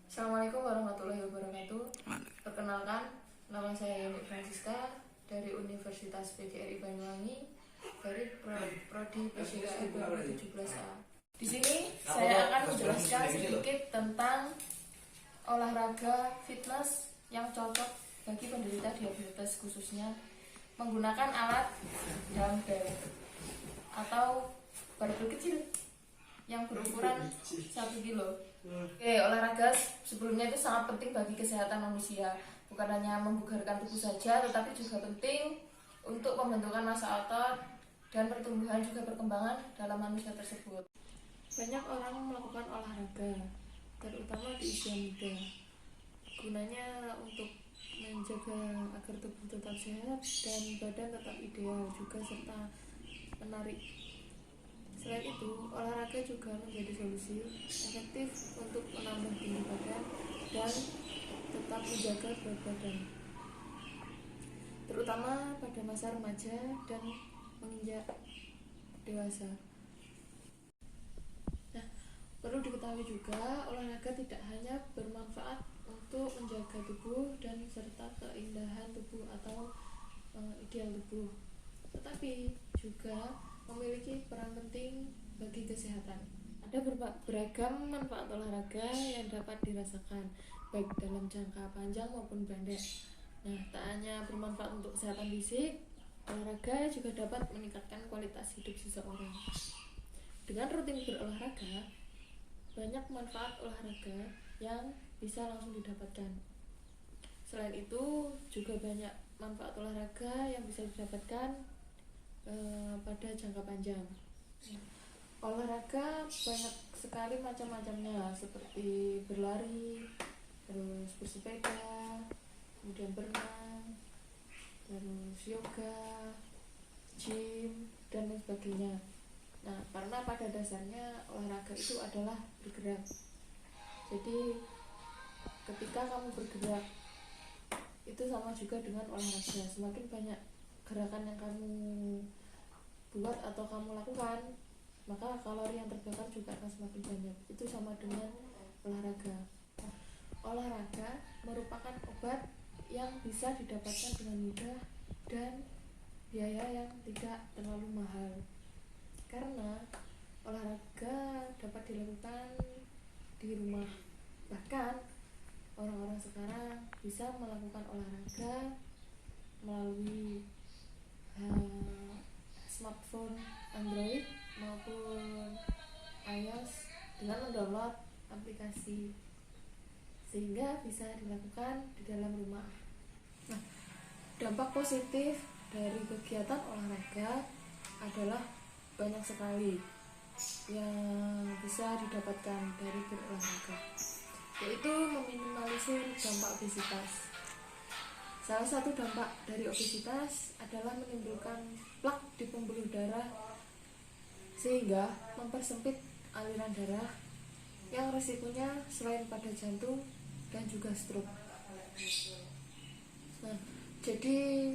Assalamualaikum warahmatullahi wabarakatuh. Perkenalkan, nama saya Yeni Francisca dari Universitas PGRI Banyuwangi dari Prodi PCKR 2017A. Di sini saya akan menjelaskan sedikit tentang olahraga fitness yang cocok bagi penderita diabetes, khususnya menggunakan alat dumbbell atau barbel kecil yang berukuran 1 kilo. Olahraga sebelumnya itu sangat penting bagi kesehatan manusia. Bukan hanya membugarkan tubuh saja, tetapi juga penting untuk pembentukan massa otot dan pertumbuhan juga perkembangan dalam manusia tersebut. Banyak orang melakukan olahraga, terutama di usia muda. Gunanya untuk menjaga agar tubuh tetap sehat dan badan tetap ideal juga, serta menarik. Selain itu, olahraga juga menjadi solusi efektif untuk menambah tinggi badan dan tetap menjaga berat badan, terutama pada masa remaja dan menginjak dewasa. Nah, perlu diketahui juga, olahraga tidak hanya bermanfaat untuk menjaga tubuh dan serta keindahan tubuh atau ideal tubuh, tetapi juga memiliki peran penting bagi kesehatan. Ada beragam manfaat olahraga yang dapat dirasakan, baik dalam jangka panjang maupun pendek. Nah, tak hanya bermanfaat untuk kesehatan fisik, olahraga juga dapat meningkatkan kualitas hidup seseorang. Dengan rutin berolahraga, banyak manfaat olahraga yang bisa langsung didapatkan. Selain itu, juga banyak manfaat olahraga yang bisa didapatkan pada jangka panjang. Olahraga banyak sekali macam-macamnya, seperti berlari, terus bersepeda, kemudian berenang, terus yoga, gym, dan lain sebagainya. Nah, karena pada dasarnya olahraga itu adalah bergerak. Jadi ketika kamu bergerak, itu sama juga dengan olahraga. Semakin banyak gerakan yang kamu buat atau kamu lakukan, maka kalori yang terbakar juga akan semakin banyak. Itu sama dengan olahraga. Olahraga merupakan obat yang bisa didapatkan dengan mudah dan biaya yang tidak terlalu mahal, karena olahraga dapat dilakukan di rumah. Bahkan orang-orang sekarang bisa melakukan olahraga melalui smartphone Android maupun iOS dengan mendownload aplikasi, sehingga bisa dilakukan di dalam rumah. Nah, dampak positif dari kegiatan olahraga adalah banyak sekali yang bisa didapatkan dari berolahraga, yaitu meminimalisir dampak obesitas. Salah satu dampak dari obesitas adalah menimbulkan plak di pembuluh darah, sehingga mempersempit aliran darah yang risikonya selain pada jantung dan juga stroke. Nah, jadi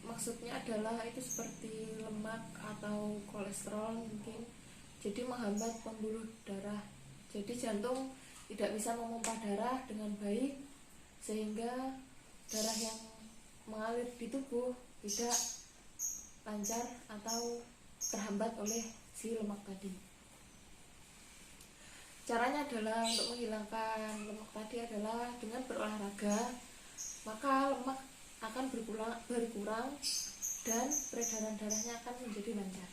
maksudnya adalah itu seperti lemak atau kolesterol mungkin, jadi menghambat pembuluh darah. Jadi jantung tidak bisa memompa darah dengan baik, sehingga darah yang mengalir di tubuh tidak lancar atau terhambat oleh si lemak tadi. Caranya adalah untuk menghilangkan lemak tadi adalah dengan berolahraga, maka lemak akan berkurang dan peredaran darahnya akan menjadi lancar.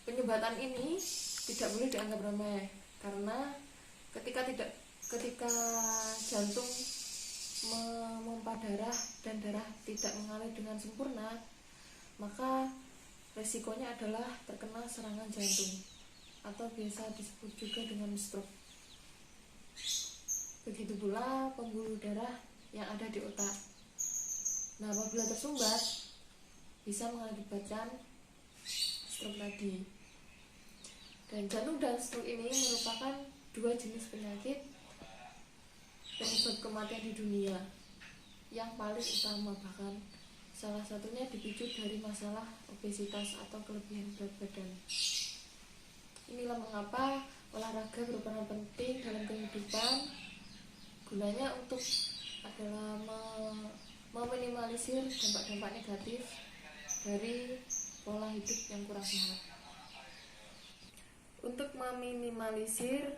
Penyumbatan ini tidak boleh dianggap remeh, karena ketika jantung memompa darah dan darah tidak mengalir dengan sempurna, maka resikonya adalah terkena serangan jantung atau biasa disebut juga dengan stroke. Begitu pula pembuluh darah yang ada di otak. Nah, apabila tersumbat bisa mengakibatkan stroke tadi. Dan jantung dan stroke ini merupakan dua jenis penyakit penyebab kematian di dunia yang paling utama, bahkan salah satunya dipicu dari masalah obesitas atau kelebihan berat badan. Inilah mengapa olahraga berperan penting dalam kehidupan gunanya untuk adalah meminimalisir dampak-dampak negatif dari pola hidup yang kurang sehat. Untuk meminimalisir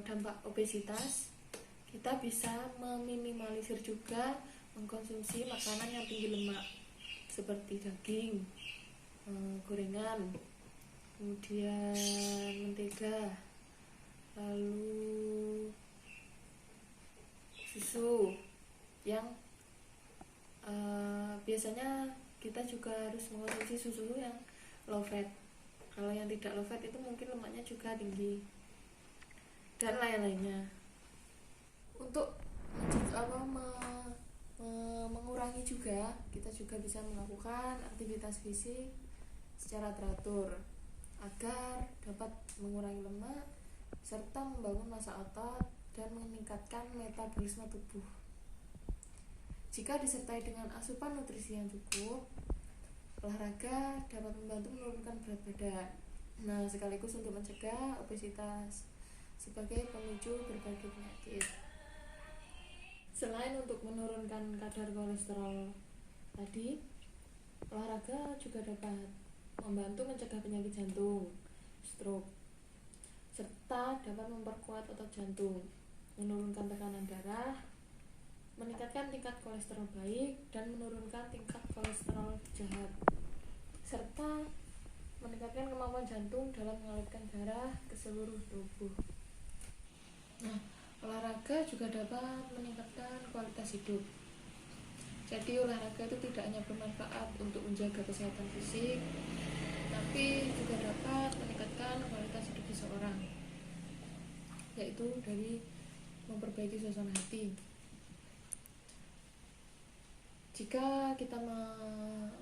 dampak obesitas, kita bisa meminimalisir juga mengkonsumsi makanan yang tinggi lemak seperti daging, gorengan, kemudian mentega, lalu susu yang biasanya kita juga harus mengkonsumsi susu yang low fat. Kalau yang tidak low fat itu mungkin lemaknya juga tinggi dan lain-lainnya. Untuk mengurangi juga, kita juga bisa melakukan aktivitas fisik secara teratur agar dapat mengurangi lemak serta membangun massa otot dan meningkatkan metabolisme tubuh. Jika disertai dengan asupan nutrisi yang cukup, olahraga dapat membantu menurunkan berat badan. Nah, sekaligus untuk mencegah obesitas sebagai pemicu berbagai penyakit. Selain untuk menurunkan kadar kolesterol tadi, olahraga juga dapat membantu mencegah penyakit jantung, stroke, serta dapat memperkuat otot jantung, menurunkan tekanan darah, meningkatkan tingkat kolesterol baik dan menurunkan tingkat kolesterol jahat, serta meningkatkan kemampuan jantung dalam mengalirkan darah ke seluruh tubuh. Nah, olahraga juga dapat meningkatkan kualitas hidup. Jadi olahraga itu tidak hanya bermanfaat untuk menjaga kesehatan fisik, tapi juga dapat meningkatkan kualitas hidup seseorang, yaitu dari memperbaiki suasana hati. Jika kita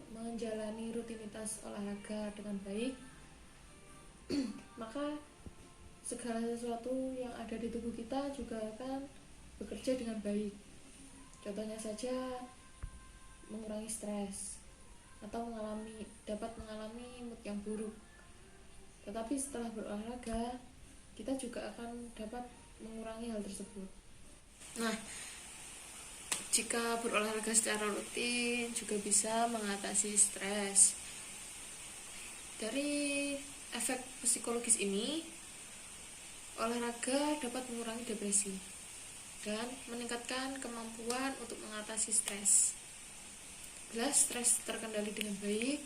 menjalani rutinitas olahraga dengan baik, maka segala sesuatu yang ada di tubuh kita juga akan bekerja dengan baik. Contohnya saja mengurangi stres atau dapat mengalami mood yang buruk. Tetapi setelah berolahraga, kita juga akan dapat mengurangi hal tersebut. Nah, jika berolahraga secara rutin juga bisa mengatasi stres. Dari efek psikologis ini, olahraga dapat mengurangi depresi dan meningkatkan kemampuan untuk mengatasi stres. Bila stres terkendali dengan baik,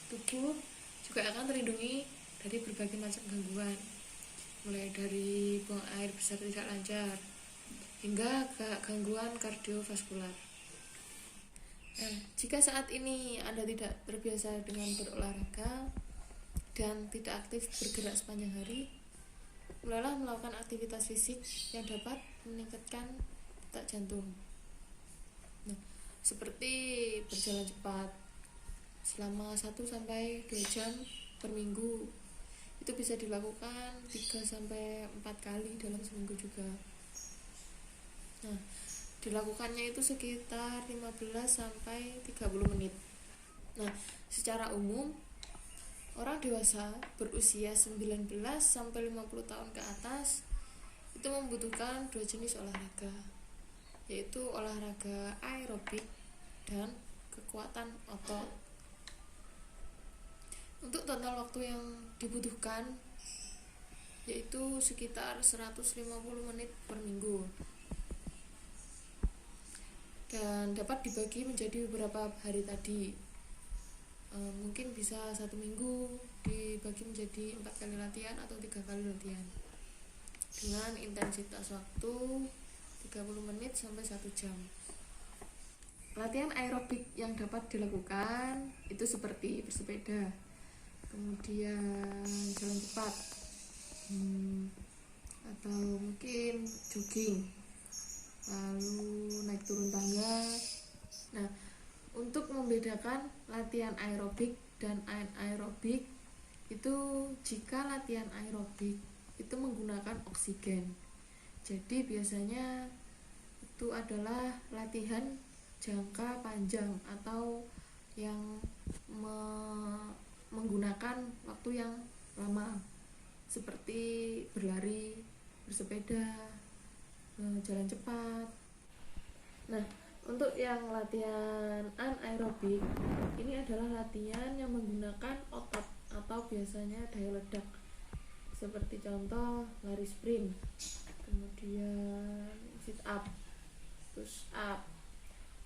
tubuh juga akan terlindungi dari berbagai macam gangguan, mulai dari buang air besar tidak lancar hingga gangguan kardiovaskular. Nah, jika saat ini Anda tidak terbiasa dengan berolahraga dan tidak aktif bergerak sepanjang hari, mulailah melakukan aktivitas fisik yang dapat meningkatkan detak jantung. Nah, seperti berjalan cepat selama 1-2 jam per minggu. Itu bisa dilakukan 3-4 kali dalam seminggu juga. Nah, dilakukannya itu sekitar 15-30 menit. Nah, secara umum orang dewasa berusia 19-50 tahun ke atas itu membutuhkan 2 jenis olahraga, yaitu olahraga aerobik dan kekuatan otot. Untuk total waktu yang dibutuhkan yaitu sekitar 150 menit per minggu, dan dapat dibagi menjadi beberapa hari tadi. Mungkin bisa 1 minggu dibagi menjadi 4 kali latihan atau 3 kali latihan dengan intensitas waktu 30 menit sampai 1 jam. Latihan aerobik yang dapat dilakukan itu seperti bersepeda, kemudian jalan cepat, atau mungkin jogging, lalu naik turun tangga. Nah, untuk membedakan latihan aerobik dan anaerobik itu, jika latihan aerobik itu menggunakan oksigen, jadi biasanya itu adalah latihan jangka panjang atau yang menggunakan waktu yang lama, seperti berlari, bersepeda, jalan cepat. Nah, untuk yang latihan anaerobik ini adalah latihan yang menggunakan otot atau biasanya daya ledak, seperti contoh lari sprint, kemudian sit up, push up,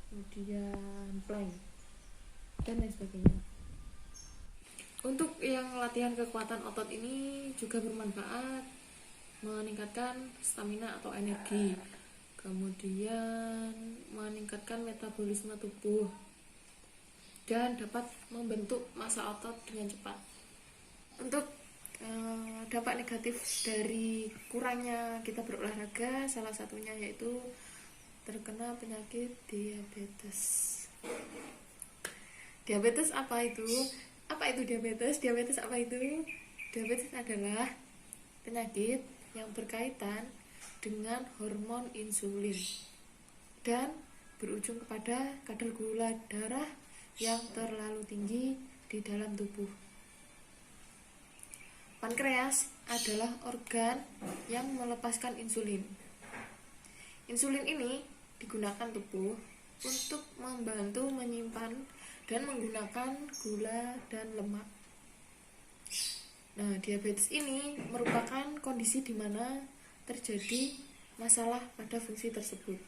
kemudian plank, dan lain sebagainya. Untuk yang latihan kekuatan otot ini juga bermanfaat, meningkatkan stamina atau energi, kemudian meningkatkan metabolisme tubuh, dan dapat membentuk massa otot dengan cepat. Untuk dampak negatif dari kurangnya kita berolahraga, salah satunya yaitu terkena penyakit diabetes. Diabetes apa itu? Apa itu diabetes? Diabetes apa itu? Diabetes adalah penyakit yang berkaitan dengan hormon insulin dan berujung kepada kadar gula darah yang terlalu tinggi di dalam tubuh. Pankreas adalah organ yang melepaskan insulin. Insulin ini digunakan tubuh untuk membantu menyimpan dan menggunakan gula dan lemak. Nah, diabetes ini merupakan kondisi di mana terjadi masalah pada fungsi tersebut.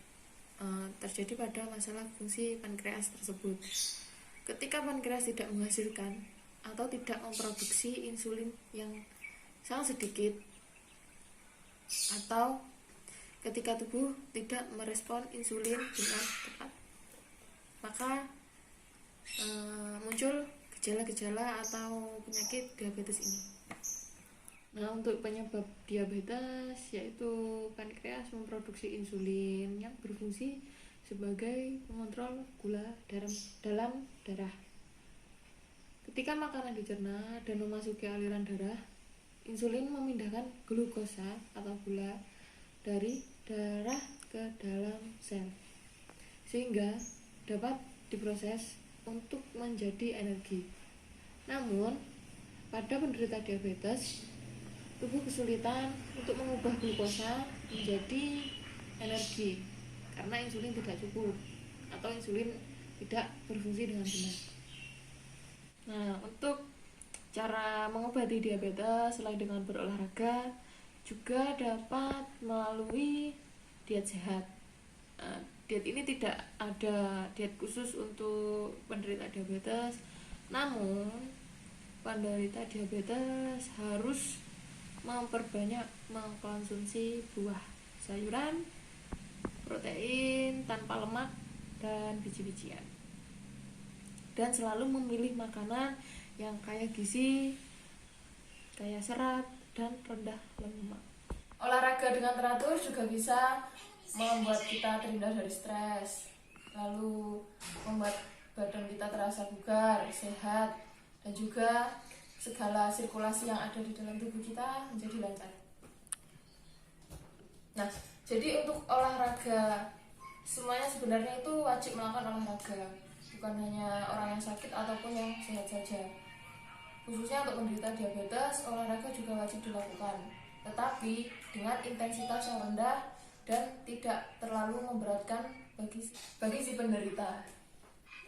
Terjadi pada masalah fungsi pankreas tersebut. Ketika pankreas tidak menghasilkan atau tidak memproduksi insulin yang sangat sedikit, atau ketika tubuh tidak merespon insulin dengan tepat, maka muncul gejala-gejala atau penyakit diabetes ini. Nah, untuk penyebab diabetes yaitu pankreas memproduksi insulin yang berfungsi sebagai pengontrol gula dalam darah. Ketika makanan dicerna dan memasuki aliran darah, insulin memindahkan glukosa atau gula dari darah ke dalam sel, sehingga dapat diproses untuk menjadi energi. Namun, pada penderita diabetes, tubuh kesulitan untuk mengubah glukosa menjadi energi karena insulin tidak cukup atau insulin tidak berfungsi dengan benar. Nah, untuk cara mengobati diabetes selain dengan berolahraga, juga dapat melalui diet sehat. Diet ini tidak ada diet khusus untuk penderita diabetes, namun penderita diabetes harus memperbanyak mengkonsumsi buah, sayuran, protein tanpa lemak, dan biji-bijian. Dan selalu memilih makanan yang kaya gizi, kaya serat, dan rendah lemak. Olahraga dengan teratur juga bisa membuat kita terhindar dari stres, lalu membuat badan kita terasa bugar, sehat, dan juga segala sirkulasi yang ada di dalam tubuh kita menjadi lancar. Nah, jadi untuk olahraga semuanya sebenarnya itu wajib melakukan olahraga, bukan hanya orang yang sakit ataupun yang sehat saja. Khususnya untuk penderita diabetes, olahraga juga wajib dilakukan, tetapi dengan intensitas yang rendah dan tidak terlalu memberatkan bagi si penderita.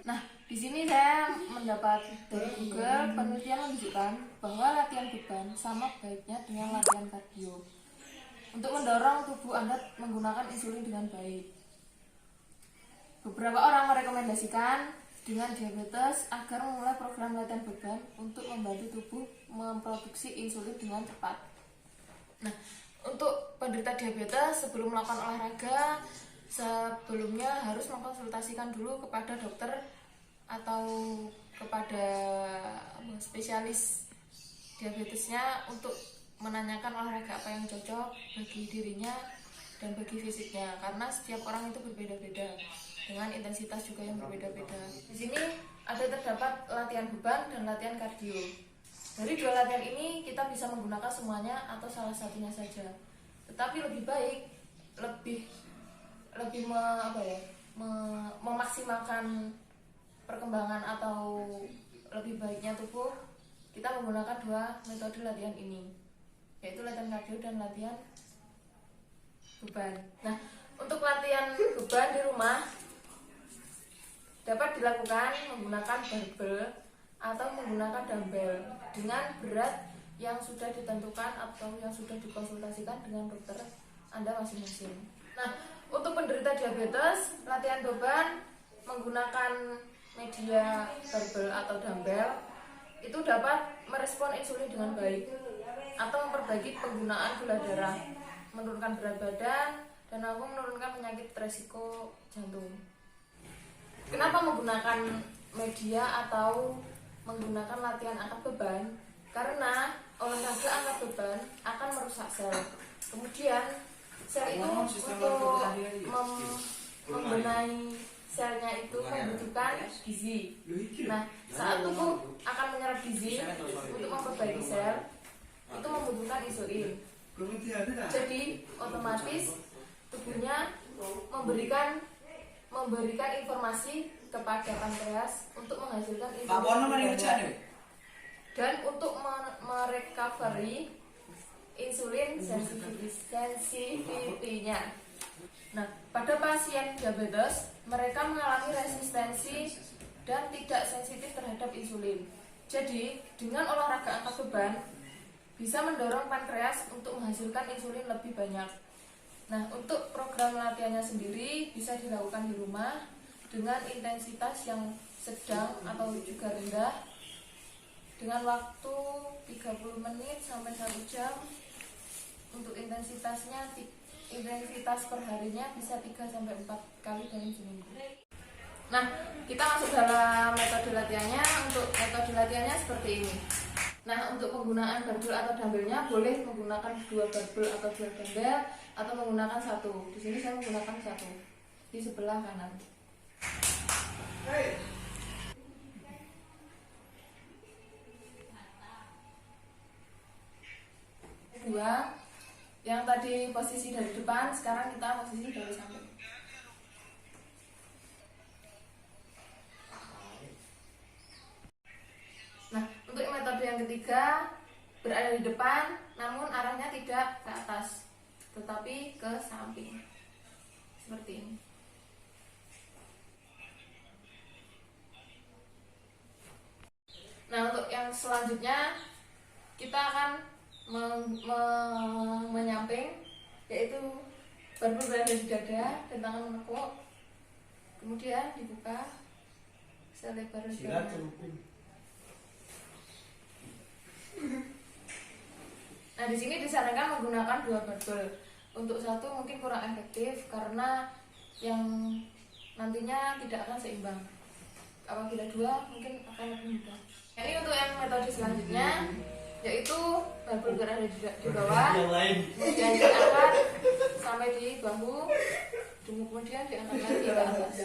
Nah, di sini saya mendapat dari Google, penelitian menunjukkan bahwa latihan beban sama baiknya dengan latihan kardio untuk mendorong tubuh Anda menggunakan insulin dengan baik. Beberapa orang merekomendasikan dengan diabetes agar memulai program latihan beban untuk membantu tubuh memproduksi insulin dengan cepat. Nah, untuk penderita diabetes sebelum melakukan olahraga, sebelumnya harus mengkonsultasikan dulu kepada dokter atau kepada spesialis diabetesnya untuk menanyakan olahraga apa yang cocok bagi dirinya dan bagi fisiknya, karena setiap orang itu berbeda-beda dengan intensitas juga yang berbeda-beda. Di sini ada terdapat latihan beban dan latihan kardio. Dari dua latihan ini kita bisa menggunakan semuanya atau salah satunya saja. Tetapi lebih baik, lebih memaksimalkan perkembangan atau lebih baiknya tubuh, kita menggunakan dua metode latihan ini, yaitu latihan kardio dan latihan beban. Nah, untuk latihan beban di rumah dapat dilakukan menggunakan barbel atau menggunakan dumbbell dengan berat yang sudah ditentukan atau yang sudah dikonsultasikan dengan dokter Anda masing-masing. Nah, untuk penderita diabetes, latihan beban menggunakan media barbel atau dumbbell itu dapat merespon insulin dengan baik atau memperbaiki penggunaan gula darah, menurunkan berat badan, dan mampu menurunkan penyakit resiko jantung. Kenapa menggunakan media atau menggunakan latihan angkat beban? Karena olahraga angkat beban akan merusak sel. Kemudian sel itu untuk membenahi selnya itu membutuhkan gizi. Nah, saat tubuh akan menyerap gizi untuk memperbaiki sel, itu membutuhkan insulin. Jadi otomatis tubuhnya memberikan informasi kepada pankreas untuk menghasilkan insulin dan untuk merecovery insulin sensitivity-nya. Nah, pada pasien diabetes, mereka mengalami resistensi dan tidak sensitif terhadap insulin. Jadi, dengan olahraga angkat beban bisa mendorong pankreas untuk menghasilkan insulin lebih banyak. Nah, untuk program latihannya sendiri bisa dilakukan di rumah dengan intensitas yang sedang atau juga rendah dengan waktu 30 menit sampai 1 jam. Untuk intensitas perharinya bisa 3 sampai 4 kali dalam seminggu. Nah, kita masuk dalam metode latihannya. Untuk metode latihannya seperti ini. Nah, untuk penggunaan barbel atau dumbbellnya boleh menggunakan 2 barbel atau 2 dumbbell atau menggunakan 1. Di sini saya menggunakan 1 di sebelah kanan. Dua, yang tadi posisi dari depan, sekarang kita posisi dari samping. Nah, untuk metode yang ketiga, berada di depan, namun arahnya tidak ke atas, tetapi ke samping, seperti ini. Nah, untuk yang selanjutnya, kita akan menyamping, yaitu barbel berada di dada dan tangan menekuk, kemudian dibuka selebar-lebarnya. Nah, di sini disarankan menggunakan 2 barbel. Untuk 1 mungkin kurang efektif karena yang nantinya tidak akan seimbang. Apabila 2 mungkin akan lebih mudah. Ini untuk yang metode selanjutnya, yaitu barbel berada di bawah, kemudian diangkat sampai di bahu, kemudian diangkat lagi ke atas.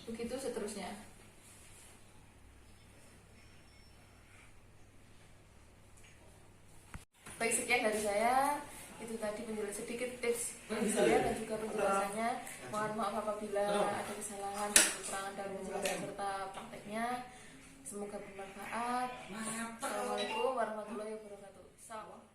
Begitu seterusnya. Baik, sekian dari saya. Itu tadi sedikit tips dari saya dan juga penjelasannya. Mohon maaf apabila ada kesalahan dan kekurangan dalam penjelasan serta prakteknya. Semoga bermanfaat. Assalamualaikum warahmatullahi wabarakatuh. Salam.